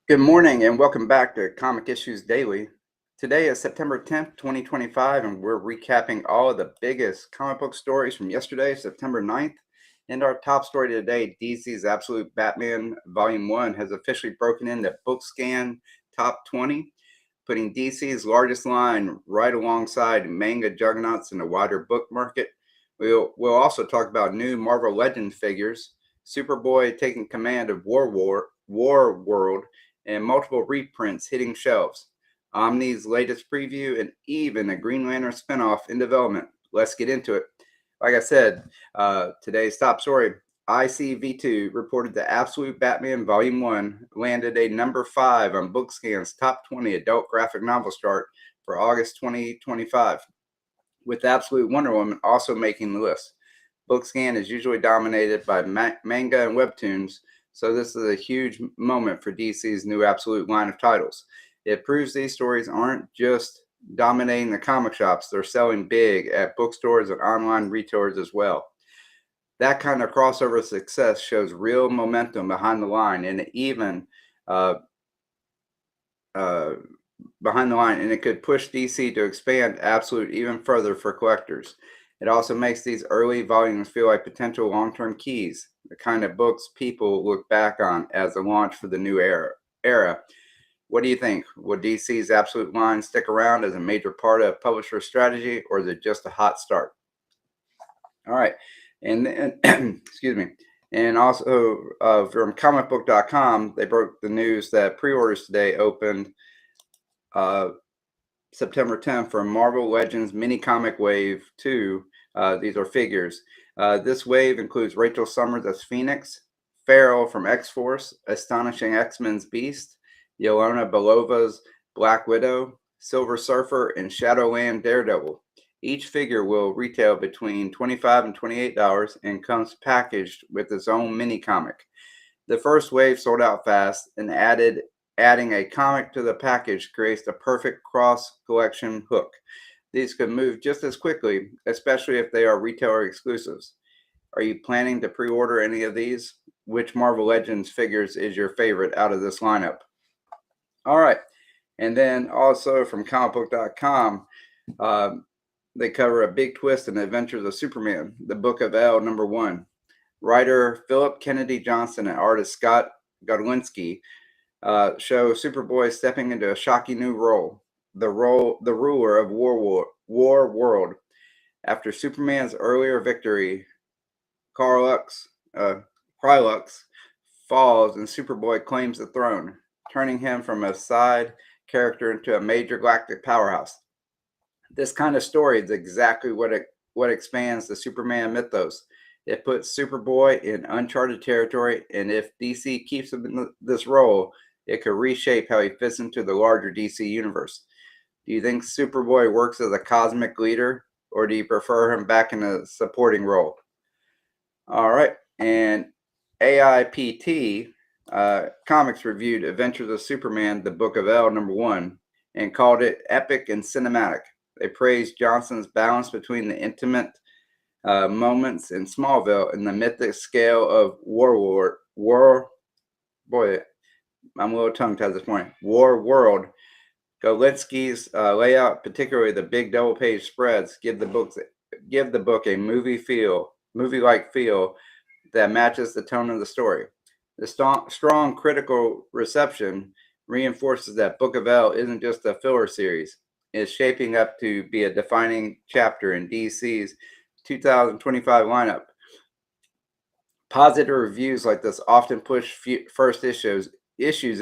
Good morning and welcome back to Comic Issues Daily. Today is September 10th, 2025, and we're recapping all of the biggest comic book stories from yesterday, September 9th. And our top story today, DC's Absolute Batman Volume 1, has officially broken into BookScan Top 20, putting DC's largest line right alongside manga juggernauts in the wider book market. We'll also talk about new Marvel Legends figures, Superboy taking command of Warworld, and multiple reprints hitting shelves. Omni's latest preview, and even a Green Lantern spinoff in development. Let's get into it. Like I said, today's top story, ICV2 reported the Absolute Batman Volume 1 landed a number 5 on BookScan's top 20 adult graphic novel chart for August 2025, with Absolute Wonder Woman also making the list. BookScan is usually dominated by manga and webtoons, so this is a huge moment for DC's new Absolute line of titles. It proves these stories aren't just dominating the comic shops, they're selling big at bookstores and online retailers as well. That kind of crossover success shows real momentum behind the line, and even and it could push DC to expand Absolute even further for collectors. It also makes these early volumes feel like potential long-term keys, the kind of books people look back on as a launch for the new era. What do you think? Will DC's Absolute line stick around as a major part of publisher strategy, or is it just a hot start? All right, and then, excuse me. And also from comicbook.com, they broke the news that pre-orders today opened September 10th for Marvel Legends Mini Comic Wave 2. These are figures. This wave includes Rachel Summers as Phoenix, Farrell from X-Force, Astonishing X-Men's Beast, Yelena Belova's Black Widow, Silver Surfer, and Shadowland Daredevil. Each figure will retail between $25 and $28 and comes packaged with its own mini comic. The first wave sold out fast, and adding a comic to the package creates the perfect cross-collection hook. These could move just as quickly, especially if they are retailer exclusives. Are you planning to pre-order any of these? Which Marvel Legends figures is your favorite out of this lineup? All right, and then also from comicbook.com, they cover a big twist in the Adventures of Superman, the Book of L #1. Writer Philip Kennedy Johnson and artist Scott Godwinski show Superboy stepping into a shocking new role, the ruler of Warworld. After Superman's earlier victory, Krylux falls and Superboy claims the throne, turning him from a side character into a major galactic powerhouse. This kind of story is exactly what expands the Superman mythos. It puts Superboy in uncharted territory, and if DC keeps him in this role, it could reshape how he fits into the larger DC universe. Do you think Superboy works as a cosmic leader, or do you prefer him back in a supporting role? All right, and AIPT Comics reviewed Adventures of Superman, the Book of L #1, and called it epic and cinematic. They praised Johnson's balance between the intimate moments in Smallville and the mythic scale of I'm a little tongue-tied at this point. Warworld. Golinski's layout, particularly the big double-page spreads, give the book a movie-like feel that matches the tone of the story. The strong critical reception reinforces that Book of L isn't just a filler series. It's shaping up to be a defining chapter in DC's 2025 lineup. Positive reviews like this often push first issues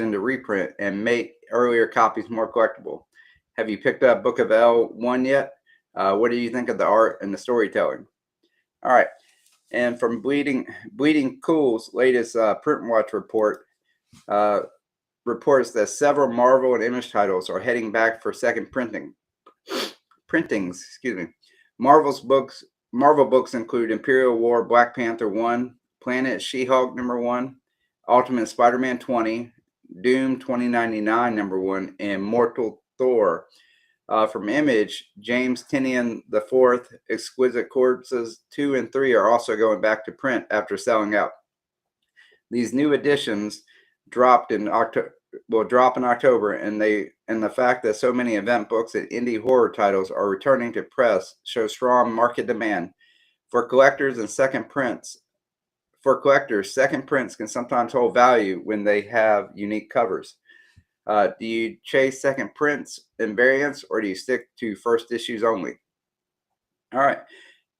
into reprint and make earlier copies more collectible. Have you picked up Book of L1 yet? What do you think of the art and the storytelling? All right, and from Bleeding Cool's latest PrintWatch report, reports that several Marvel and Image titles are heading back for second printings. Marvel books include Imperial War Black Panther 1, Planet She-Hulk #1, Ultimate Spider-Man 20, Doom 2099 #1, and Mortal Thor. From Image, James Tynion IV, Exquisite Corpses 2 and 3 are also going back to print after selling out. These new editions dropped in will drop in October, and the fact that so many event books and indie horror titles are returning to press shows strong market demand. For collectors, second prints can sometimes hold value when they have unique covers. Do you chase second prints and variants, or do you stick to first issues only? All right.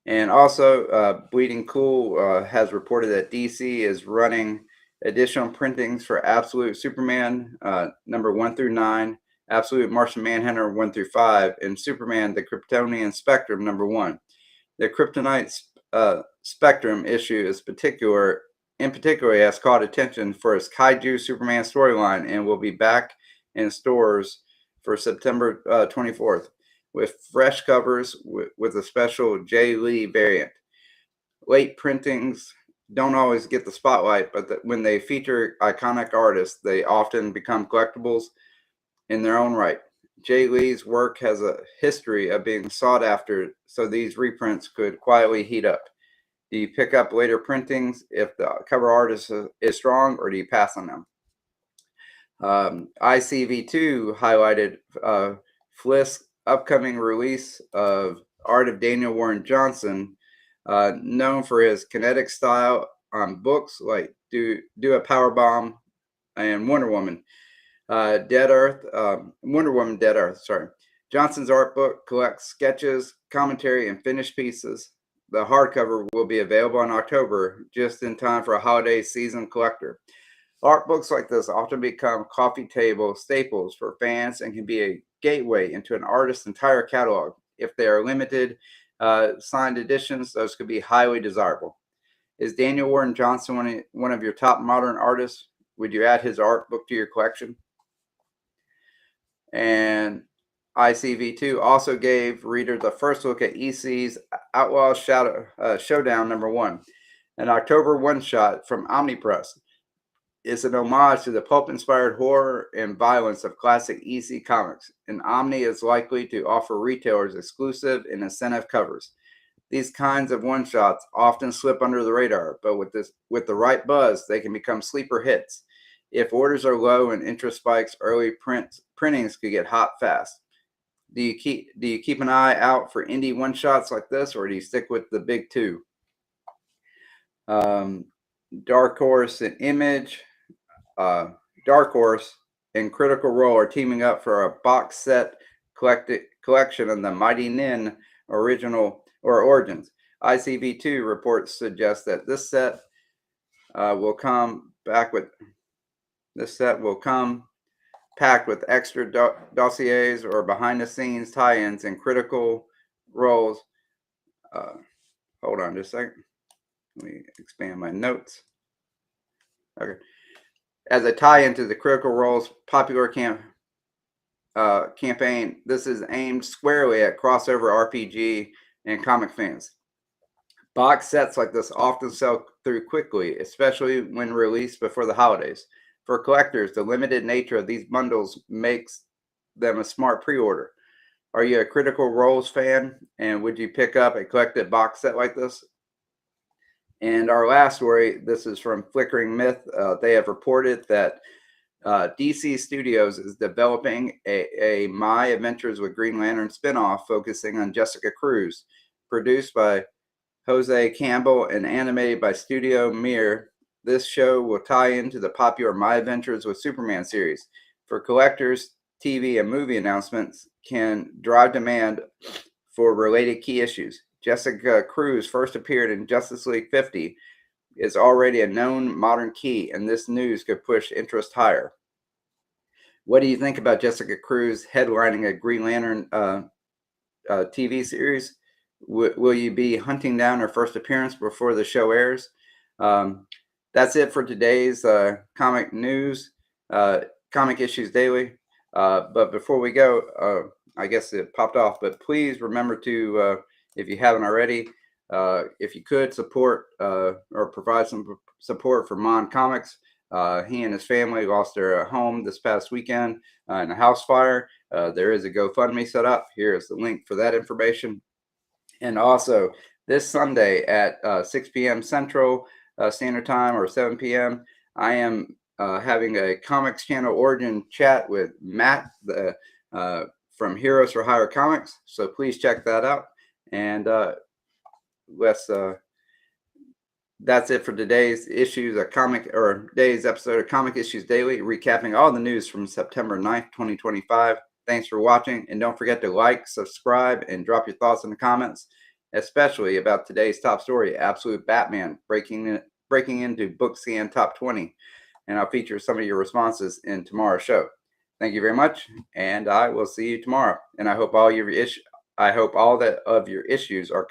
And also, Bleeding Cool has reported that DC is running additional printings for Absolute Superman number 1 through 9, Absolute Martian Manhunter 1 through 5, and Superman the Kryptonian Spectrum number 1. The Kryptonite Spectrum issue is in particular has caught attention for its Kaiju Superman storyline and will be back in stores for September 24th. With fresh covers with a special Jay Lee variant. Late printings don't always get the spotlight, but when they feature iconic artists, they often become collectibles in their own right. Jay Lee's work has a history of being sought after, so these reprints could quietly heat up. Do you pick up later printings if the cover artist is strong, or do you pass on them? ICV2 highlighted Flisk's upcoming release of Art of Daniel Warren Johnson, known for his kinetic style on books like Do a Powerbomb and Wonder Woman Dead Earth. Sorry. Johnson's art book collects sketches, commentary, and finished pieces. The hardcover will be available in October, just in time for a holiday season collector. Art books like this often become coffee table staples for fans and can be a gateway into an artist's entire catalog. If they are limited signed editions, those could be highly desirable. Is Daniel Warren Johnson one of your top modern artists? Would you add his art book to your collection? And ICV2 also gave readers a first look at EC's Outlaw Showdown number 1, an October one-shot from Oni Press. It's an homage to the pulp-inspired horror and violence of classic EC comics, and Omni is likely to offer retailers exclusive and incentive covers. These kinds of one-shots often slip under the radar, but with the right buzz, they can become sleeper hits. If orders are low and interest spikes, early printings could get hot fast. Do you keep an eye out for indie one-shots like this, or do you stick with the big two? Dark Horse and Image. Dark Horse and Critical Role are teaming up for a box set collection of the Mighty Nein original or origins. ICV2 reports suggest that this set will come packed with extra dossiers or behind-the-scenes tie-ins and critical roles. Hold on just a second. Let me expand my notes. Okay. As a tie-in to the Critical Role's popular campaign, this is aimed squarely at crossover RPG and comic fans. Box sets like this often sell through quickly, especially when released before the holidays. For collectors, the limited nature of these bundles makes them a smart pre-order. Are you a Critical Roles fan, and would you pick up a collected box set like this? And our last story, this is from Flickering Myth. They have reported that DC Studios is developing a My Adventures with Green Lantern spinoff focusing on Jessica Cruz, produced by Jose Campbell and animated by Studio Mir. This show will tie into the popular My Adventures with Superman series. For collectors, TV and movie announcements can drive demand for related key issues. Jessica Cruz first appeared in Justice League 50, is already a known modern key, and this news could push interest higher. What do you think about Jessica Cruz headlining a Green Lantern TV series? Will you be hunting down her first appearance before the show airs? That's it for today's comic news, Comic Issues Daily. But before we go, I guess it popped off, but please remember to, if you haven't already, if you could support or provide some support for Mon Comics. He and his family lost their home this past weekend in a house fire. There is a GoFundMe set up. Here is the link for that information. And also, this Sunday at 6 p.m. Central Standard Time or 7 p.m., I am having a Comics Channel Origin chat with Matt from Heroes for Hire Comics. So please check that out. And that's it for today's today's episode of Comic Issues Daily, recapping all the news from September 9th, 2025. Thanks for watching, and don't forget to like, subscribe, and drop your thoughts in the comments, especially about today's top story, Absolute Batman, breaking into BookScan Top 20. And I'll feature some of your responses in tomorrow's show. Thank you very much, and I will see you tomorrow. And I hope all of your issues are